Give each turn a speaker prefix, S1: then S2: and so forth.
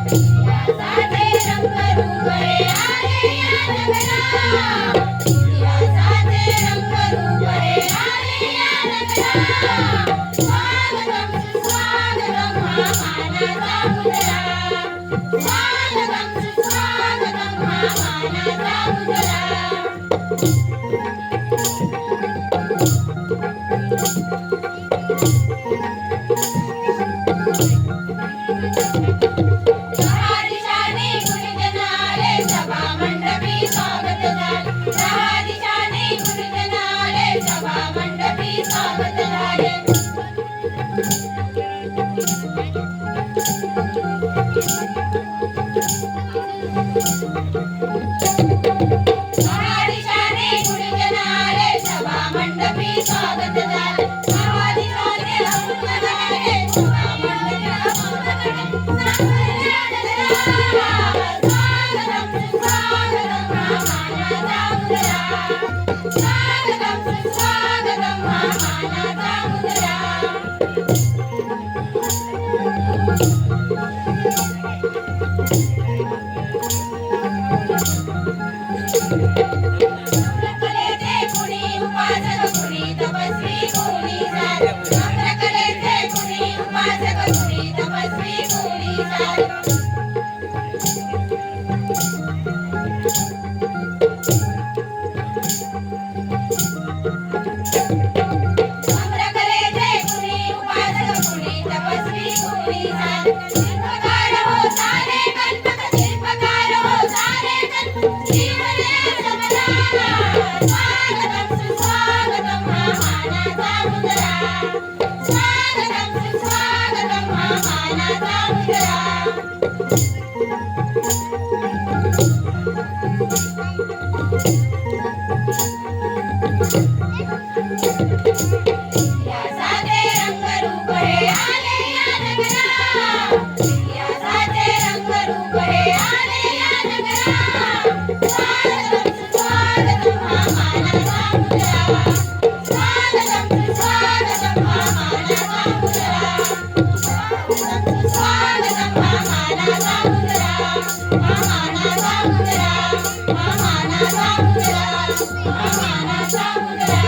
S1: साधे रंगरूप हे आले या नगरा, साधे रंगरूप हे आले या नगरा. स्वागतम सुस्वागतम हा मानाचा मुजरा, स्वागतम सुस्वागतम हा मानाचा मुजरा. दहा दिशांनी गुरुजन आले सभा मंडपी स्वागत झाले, दहा दिशांनी गुरुजन आले सभा मंडपी स्वागत झाले. दहा दिशांनी गुरुजन आले सभा मंडपी स्वागत झाले, दहा दिशांनी गुरुजन आले सभा मंडपी स्वागत झाले. स्वागतम सुस्वागतम हा मानाचा मुजरा, स्वागतम सुस्वागतम हा मानाचा मुजरा. चंद्रकलेचे कुणी उपासक कुणी तपस्वी कुणी साधू, चंद्रकलेचे कुणी उपासक कुणी तपस्वी कुणी साधू. चंद्रकलेचे कुणी उपासक कुणी तपस्वी कुणी साधू. शिल्पकार हो सारे कल्पक, शिल्पकार हो सारे कल्पक, जीवने समरा. स्वागतम सुस्वागतम हा मानाचा मुजरा, स्वागतम सुस्वागतम हा मानाचा मुजरा. या साधे रंगरूप हे आले या नगरा, या साधे रंगरूप हे आले या नगरा. स्वागतम सुस्वागतम हा मानाचा मुजरा, स्वागतम सुस्वागतम हा मानाचा मुजरा, स्वागतम सुस्वागतम हा मानाचा मुजरा, हा मानाचा मुजरा, हा मानाचा मुजरा, हा मानाचा मुजरा.